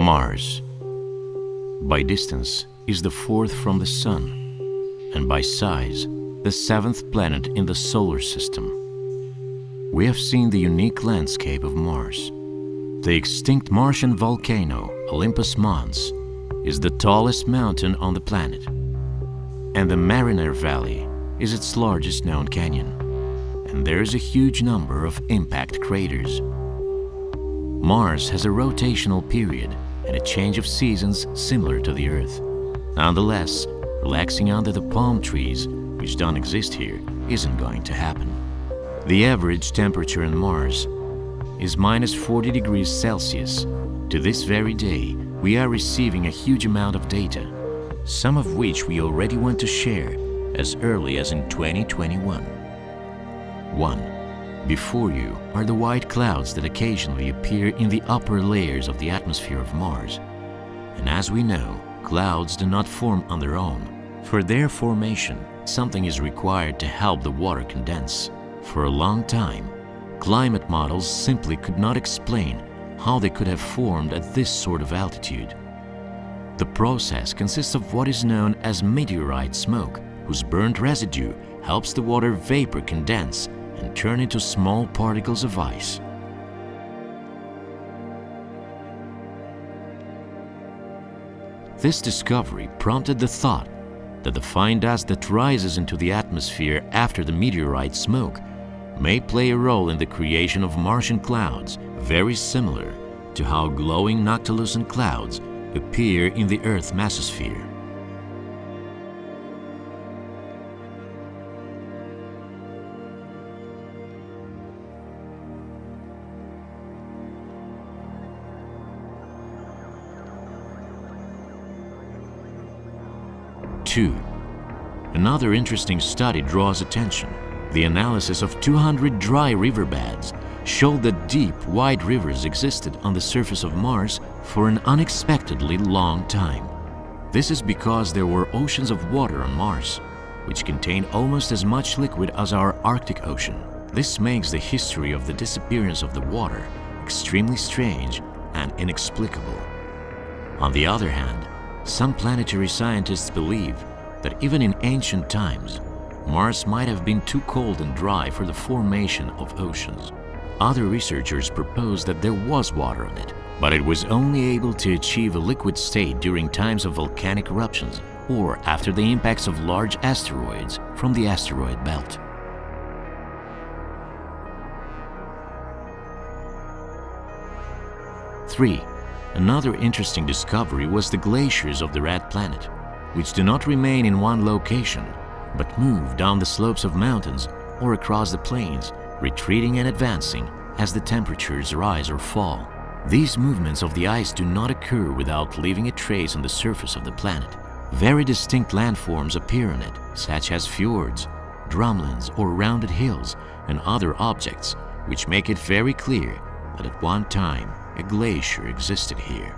Mars, by distance, is the fourth from the Sun, and by size, the seventh planet in the solar system. We have seen the unique landscape of Mars. The extinct Martian volcano, Olympus Mons, is the tallest mountain on the planet, and the Mariner Valley is its largest known canyon, and there is a huge number of impact craters. Mars has a rotational period and a change of seasons similar to the Earth. Nonetheless, relaxing under the palm trees, which don't exist here, isn't going to happen. The average temperature on Mars is minus 40 degrees Celsius. To this very day, we are receiving a huge amount of data, some of which we already want to share as early as in 2021. 1. Before you are the white clouds that occasionally appear in the upper layers of the atmosphere of Mars. And as we know, clouds do not form on their own. For their formation, something is required to help the water condense. For a long time, climate models simply could not explain how they could have formed at this sort of altitude. The process consists of what is known as meteorite smoke, whose burnt residue helps the water vapor condense and turn into small particles of ice. This discovery prompted the thought that the fine dust that rises into the atmosphere after the meteorite smoke may play a role in the creation of Martian clouds, very similar to how glowing noctilucent clouds appear in the Earth's mesosphere. Two. Another interesting study draws attention. The analysis of 200 dry riverbeds showed that deep, wide rivers existed on the surface of Mars for an unexpectedly long time. This is because there were oceans of water on Mars, which contain almost as much liquid as our Arctic Ocean. This makes the history of the disappearance of the water extremely strange and inexplicable. On the other hand, some planetary scientists believe that even in ancient times, Mars might have been too cold and dry for the formation of oceans. Other researchers propose that there was water on it, but it was only able to achieve a liquid state during times of volcanic eruptions or after the impacts of large asteroids from the asteroid belt. Three. Another interesting discovery was the glaciers of the Red Planet, which do not remain in one location, but move down the slopes of mountains or across the plains, retreating and advancing as the temperatures rise or fall. These movements of the ice do not occur without leaving a trace on the surface of the planet. Very distinct landforms appear on it, such as fjords, drumlins or rounded hills and other objects, which make it very clear that at one time a glacier existed here.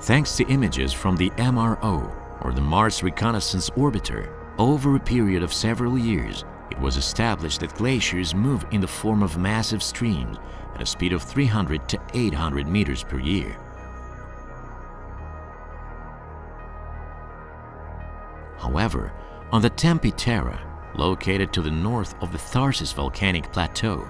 Thanks to images from the MRO, or the Mars Reconnaissance Orbiter, over a period of several years, it was established that glaciers move in the form of massive streams at a speed of 300 to 800 meters per year. However, on the Tempe Terra, located to the north of the Tharsis volcanic plateau,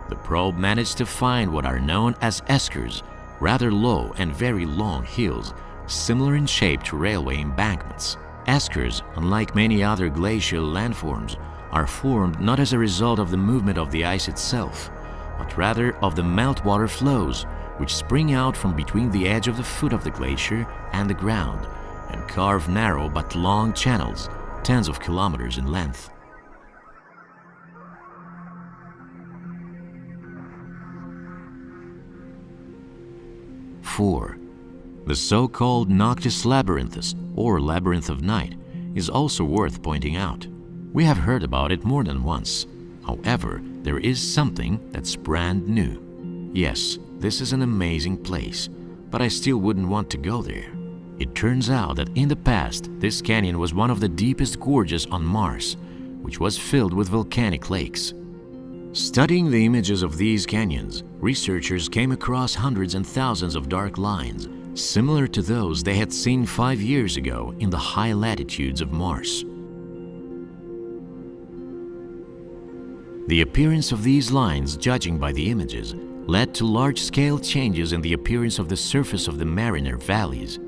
the probe managed to find what are known as eskers, rather low and very long hills, similar in shape to railway embankments. Eskers, unlike many other glacial landforms, are formed not as a result of the movement of the ice itself, but rather of the meltwater flows, which spring out from between the edge of the foot of the glacier and the ground, and carve narrow but long channels, tens of kilometers in length. 4. The so-called Noctis labyrinthus, or labyrinth of night, is also worth pointing out. We have heard about it more than once. However, there is something that's brand new. Yes, this is an amazing place, but I still wouldn't want to go there. It turns out that in the past, this canyon was one of the deepest gorges on Mars, which was filled with volcanic lakes. Studying the images of these canyons, researchers came across hundreds and thousands of dark lines similar to those they had seen 5 years ago in the high latitudes of Mars. The appearance of these lines, judging by the images, led to large-scale changes in the appearance of the surface of the Mariner valleys.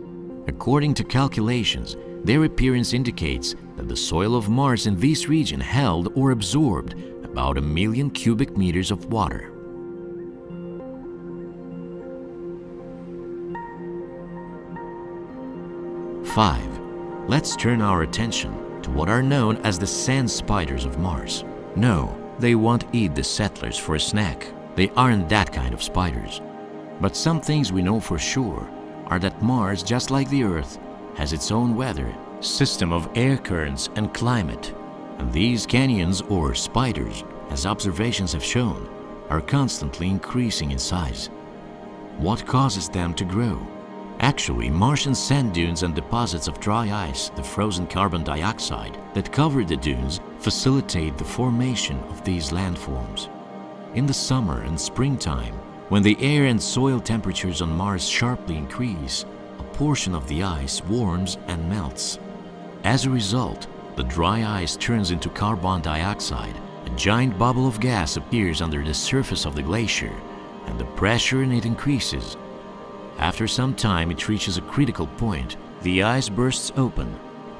According to calculations, their appearance indicates that the soil of Mars in this region held or absorbed about 1 million cubic meters of water. Five, let's turn our attention to what are known as the sand spiders of Mars. No, they won't eat the settlers for a snack. They aren't that kind of spiders. But some things we know for sure are that Mars, just like the Earth, has its own weather, system of air currents and climate. And these canyons, or spiders, as observations have shown, are constantly increasing in size. What causes them to grow? Actually, Martian sand dunes and deposits of dry ice, the frozen carbon dioxide that cover the dunes, facilitate the formation of these landforms. In the summer and springtime, when the air and soil temperatures on Mars sharply increase, a portion of the ice warms and melts. As a result, the dry ice turns into carbon dioxide. A giant bubble of gas appears under the surface of the glacier, and the pressure in it increases. After some time, it reaches a critical point. The ice bursts open,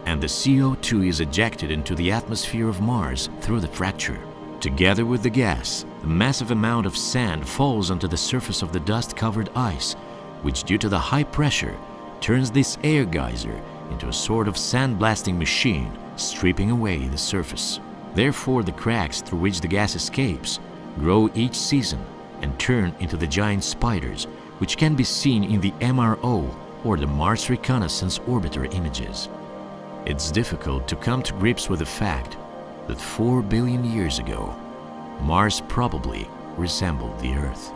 and the CO2 is ejected into the atmosphere of Mars through the fracture. Together with the gas, a massive amount of sand falls onto the surface of the dust-covered ice, which, due to the high pressure, turns this air geyser into a sort of sandblasting machine, stripping away the surface. Therefore, the cracks through which the gas escapes grow each season and turn into the giant spiders, which can be seen in the MRO, or the Mars Reconnaissance Orbiter images. It's difficult to come to grips with the fact that 4 billion years ago, Mars probably resembled the Earth.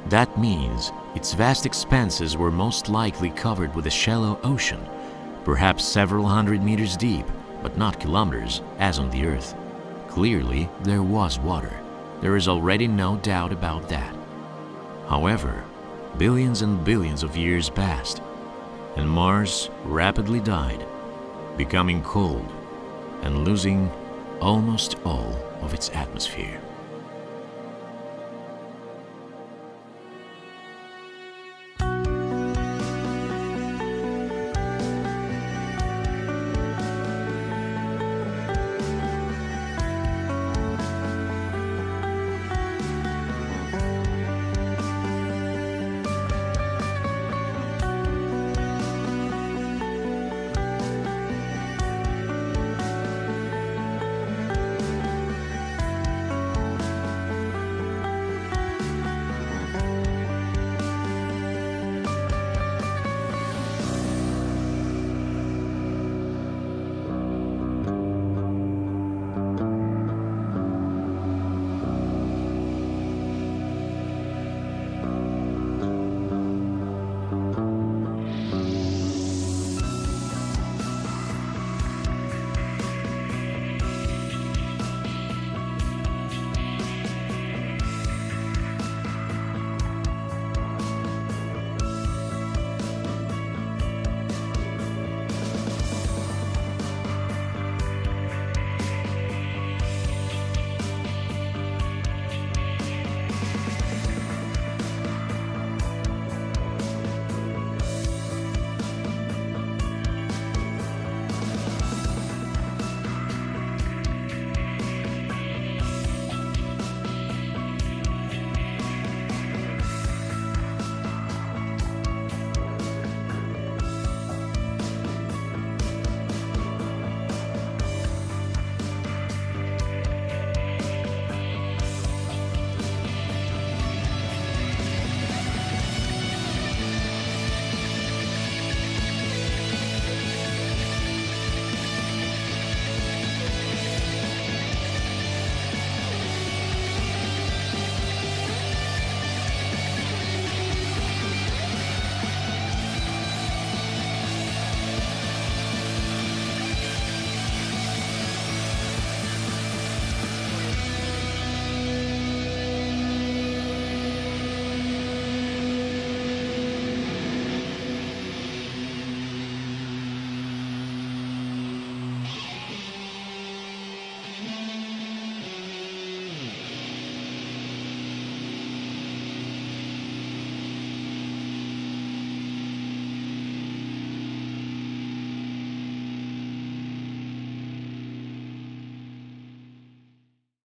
That means its vast expanses were most likely covered with a shallow ocean, perhaps several hundred meters deep, but not kilometers, as on the Earth. Clearly, there was water. There is already no doubt about that. However, billions and billions of years passed, and Mars rapidly died, becoming cold and losing almost all of its atmosphere.